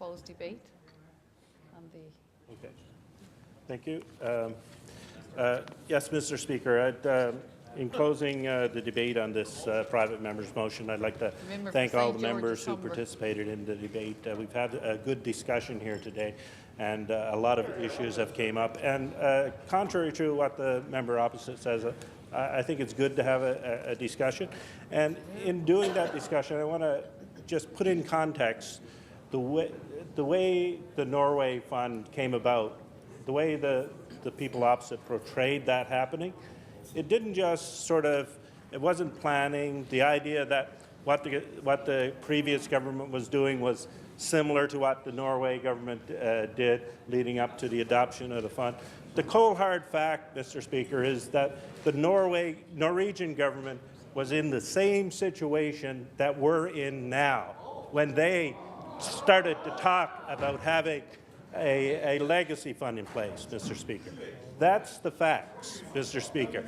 close debate on the... Okay. Thank you. Yes, Mr. Speaker. In closing the debate on this private member's motion, I'd like to thank all the members who participated in the debate. We've had a good discussion here today, and a lot of issues have came up. And contrary to what the member opposite says, I think it's good to have a discussion. And in doing that discussion, I want to just put in context the way the Norway Fund came about, the way the people opposite portrayed that happening. It didn't just sort of, it wasn't planning. The idea that what the previous government was doing was similar to what the Norway government did leading up to the adoption of the fund. The cold hard fact, Mr. Speaker, is that the Norwegian government was in the same situation that we're in now when they started to talk about having a legacy fund in place, Mr. Speaker. That's the facts, Mr. Speaker.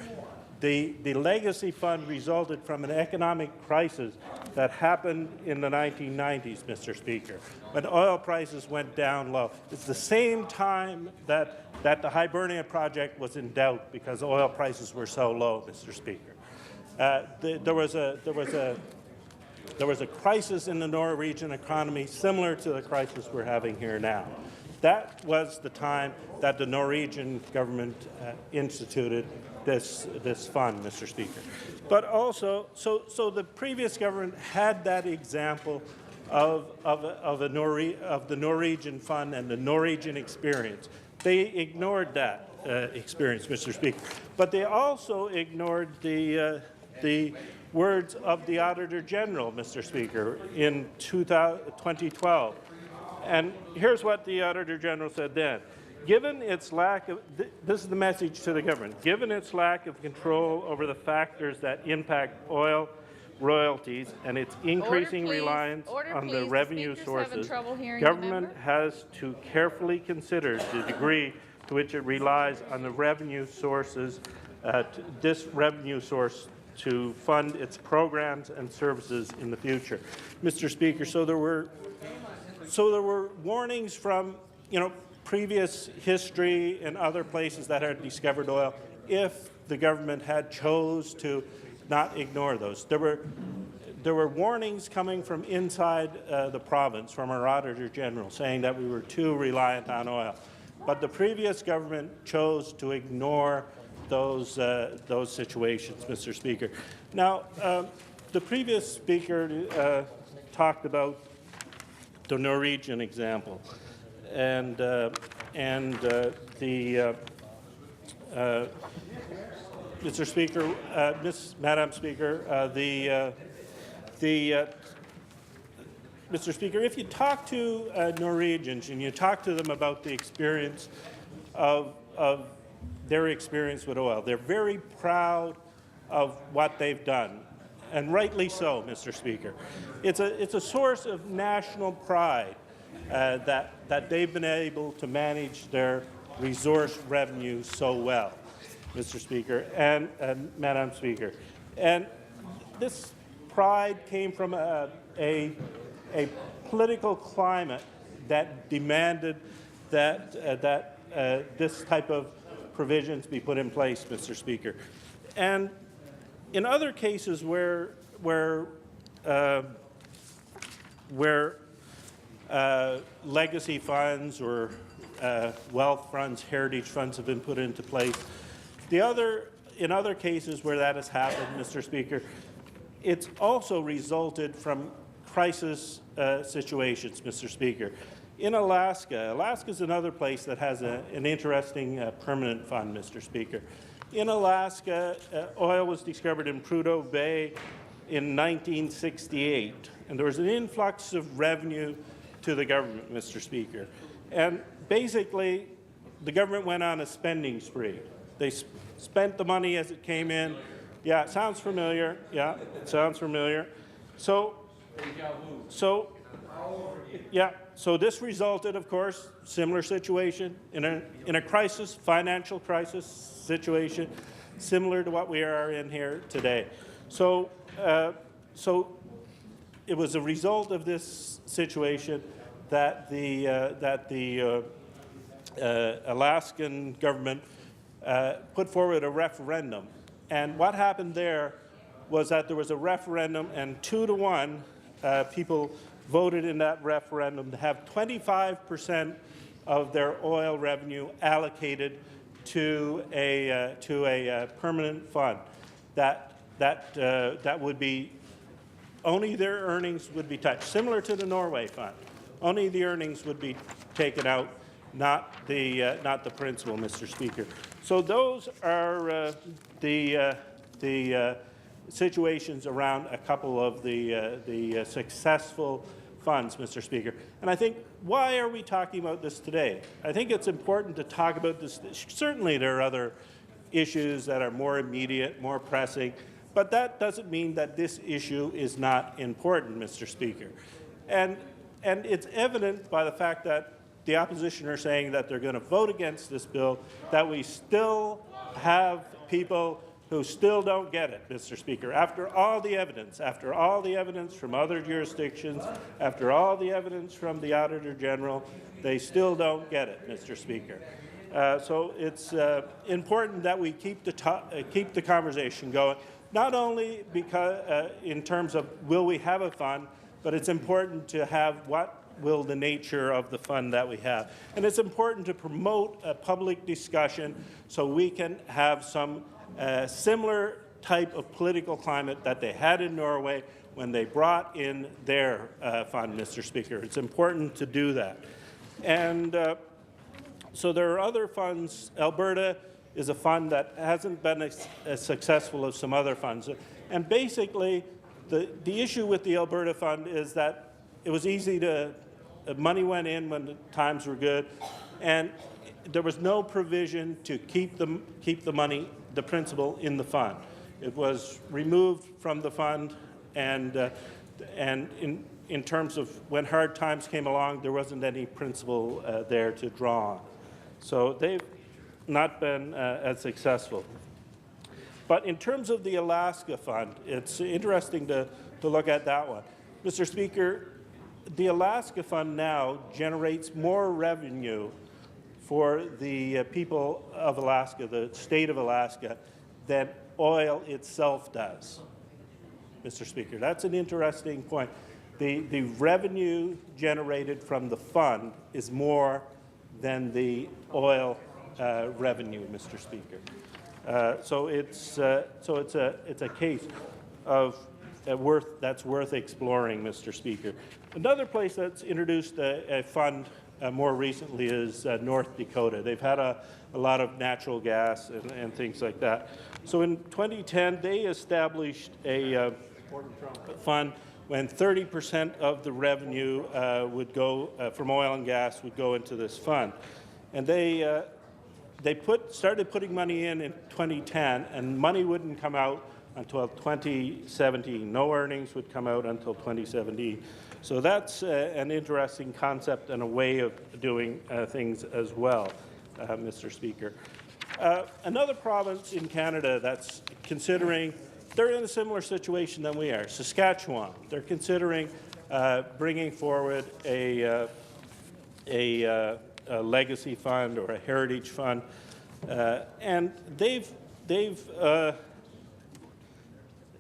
The legacy fund resulted from an economic crisis that happened in the 1990s, Mr. Speaker, when oil prices went down low. It's the same time that the Hibernia project was in doubt because oil prices were so low, Mr. Speaker. There was a crisis in the Norwegian economy similar to the crisis we're having here now. That was the time that the Norwegian government instituted this fund, Mr. Speaker. But also, so the previous government had that example of the Norwegian fund and the Norwegian experience. They ignored that experience, Mr. Speaker. But they also ignored the words of the Auditor General, Mr. Speaker, in 2012. And here's what the Auditor General said then. Given its lack of, this is the message to the government, given its lack of control over the factors that impact oil royalties and its increasing reliance on the revenue sources, government has to carefully consider the degree to which it relies on the revenue sources, this revenue source to fund its programs and services in the future. Mr. Speaker, so there were warnings from, previous history and other places that had discovered oil if the government had chose to not ignore those. There were warnings coming from inside the province from our Auditor General saying that we were too reliant on oil. But the previous government chose to ignore those situations, Mr. Speaker. Now, the previous speaker talked about the Norwegian example, and Mr. Speaker, Madam Speaker, Mr. Speaker, if you talk to Norwegians and you talk to them about the experience of their experience with oil, they're very proud of what they've done. And rightly so, Mr. Speaker. It's a source of national pride that they've been able to manage their resource revenue so well, Mr. Speaker and Madam Speaker. And this pride came from a political climate that demanded that this type of provisions be put in place, Mr. Speaker. And in other cases where legacy funds or wealth funds, heritage funds have been put into place, in other cases where that has happened, Mr. Speaker, it's also resulted from crisis situations, Mr. Speaker. In Alaska is another place that has an interesting permanent fund, Mr. Speaker. In Alaska, oil was discovered in Prudhoe Bay in 1968, and there was an influx of revenue to the government, Mr. Speaker. And basically, the government went on a spending spree. They spent the money as it came in. Yeah, it sounds familiar. Yeah, it sounds familiar. So this resulted, of course, similar situation in a crisis, financial crisis situation, similar to what we are in here today. So it was a result of this situation that the Alaskan government put forward a referendum. And what happened there was that there was a referendum, and 2-to-1 people voted in that referendum to have 25% of their oil revenue allocated to a permanent fund. That would be only their earnings would be touched, similar to the Norway fund. Only the earnings would be taken out, not the principal, Mr. Speaker. So those are the situations around a couple of the successful funds, Mr. Speaker. And I think, why are we talking about this today? I think it's important to talk about this. Certainly there are other issues that are more immediate, more pressing, but that doesn't mean that this issue is not important, Mr. Speaker. And it's evident by the fact that the opposition are saying that they're going to vote against this bill, that we still have people who still don't get it, Mr. Speaker. After all the evidence from other jurisdictions, after all the evidence from the Auditor General, they still don't get it, Mr. Speaker. So it's important that we keep the conversation going, not only because in terms of will we have a fund, but it's important to have what will the nature of the fund that we have. And it's important to promote a public discussion so we can have some similar type of political climate that they had in Norway when they brought in their fund, Mr. Speaker. It's important to do that. And so there are other funds. Alberta is a fund that hasn't been as successful as some other funds. And basically, the issue with the Alberta fund is that it was easy to, money went in when the times were good, and there was no provision to keep the money, the principal, in the fund. It was removed from the fund, and in terms of when hard times came along, there wasn't any principal there to draw on. So they've not been as successful. But in terms of the Alaska Fund, it's interesting to look at that one. Mr. Speaker, the Alaska Fund now generates more revenue for the people of Alaska, the state of Alaska, than oil itself does, Mr. Speaker. That's an interesting point. The revenue generated from the fund is more than the oil revenue, Mr. Speaker. So it's a case of that's worth exploring, Mr. Speaker. Another place that's introduced a fund more recently is North Dakota. They've had a lot of natural gas and things like that. So in 2010, they established a fund when 30% of the revenue would go from oil and gas would go into this fund, and they started putting money in 2010, and money wouldn't come out until 2017. No earnings would come out until 2017. So that's an interesting concept and a way of doing things as well, Mr. Speaker. Another province in Canada that's considering, they're in a similar situation than we are, Saskatchewan. They're considering bringing forward a legacy fund or a heritage fund, and they've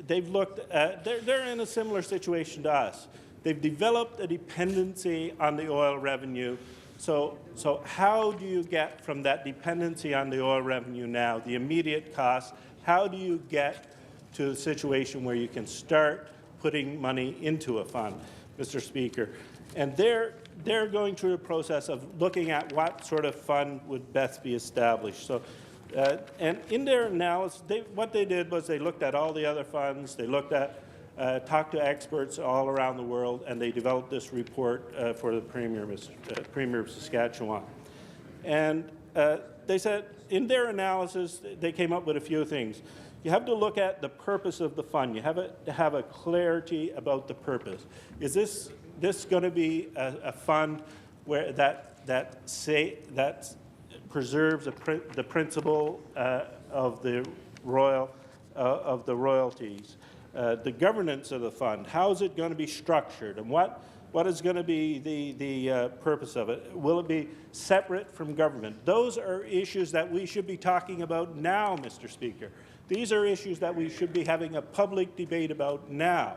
looked at, they're in a similar situation to us. They've developed a dependency on the oil revenue. So how do you get from that dependency on the oil revenue now, the immediate costs, how do you get to a situation where you can start putting money into a fund, Mr. Speaker? And they're going through the process of looking at what sort of fund would best be established. So, and in their analysis, what they did was they looked at all the other funds, they looked at, talked to experts all around the world, and they developed this report for the Premier of Saskatchewan. And they said, in their analysis, they came up with a few things. You have to look at the purpose of the fund. You have to have a clarity about the purpose. Is this going to be a fund where that preserves the principle of the royalties, the governance of the fund? How is it going to be structured, and what What is going to be the purpose of it? Will it be separate from government? Those are issues that we should be talking about now, Mr. Speaker. These are issues that we should be having a public debate about now.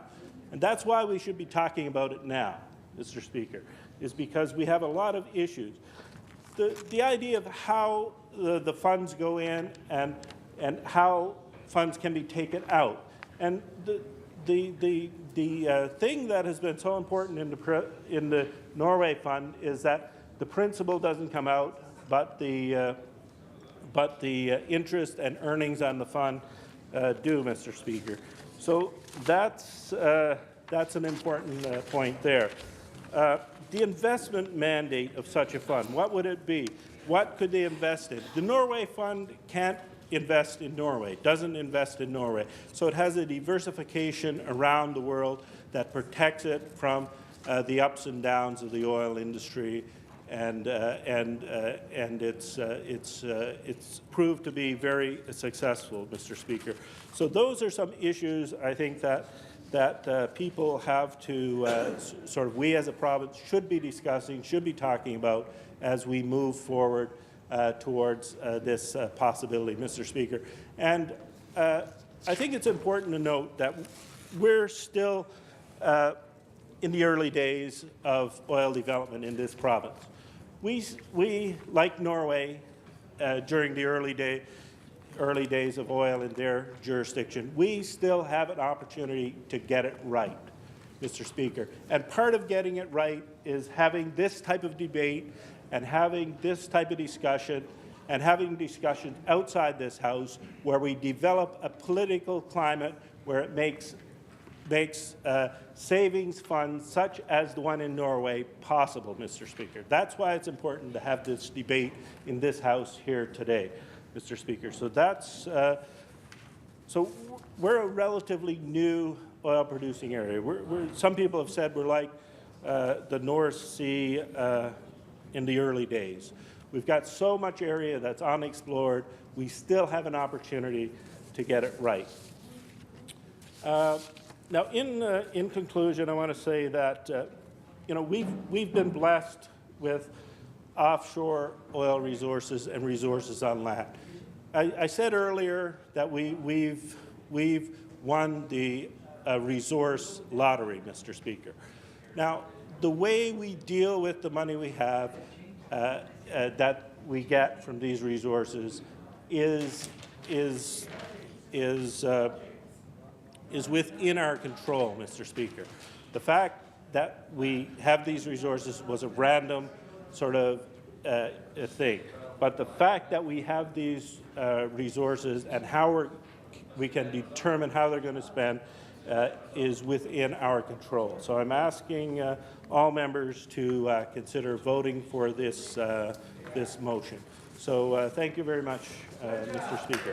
And that's why we should be talking about it now, Mr. Speaker, is because we have a lot of issues. The idea of how the funds go in and how funds can be taken out. And the thing that has been so important in the Norway Fund is that the principal doesn't come out, but the interest and earnings on the fund do, Mr. Speaker. So that's an important point there. The investment mandate of such a fund, what would it be? What could they invest in? The Norway Fund can't invest in Norway, doesn't invest in Norway. So it has a diversification around the world that protects it from the ups and downs of the oil industry, and it's proved to be very successful, Mr. Speaker. So those are some issues I think that people have to we as a province should be discussing, should be talking about as we move forward towards this possibility, Mr. Speaker. And I think it's important to note that we're still in the early days of oil development in this province. We like Norway, during the early days of oil in their jurisdiction, we still have an opportunity to get it right, Mr. Speaker. And part of getting it right is having this type of debate and having this type of discussion and having discussions outside this House where we develop a political climate where it makes savings funds such as the one in Norway possible, Mr. Speaker. That's why it's important to have this debate in this House here today, Mr. Speaker. So that's so we're a relatively new oil-producing area. Some people have said we're like the North Sea in the early days. We've got so much area that's unexplored. We still have an opportunity to get it right. Now, in conclusion, I want to say that we've been blessed with offshore oil resources and resources on land. I said earlier that we've won the resource lottery, Mr. Speaker. Now, the way we deal with the money we have that we get from these resources is within our control, Mr. Speaker. The fact that we have these resources was a random sort of thing. But the fact that we have these resources and how we can determine how they're going to spend is within our control. So I'm asking all members to consider voting for this, this motion. So thank you very much, Mr. Speaker.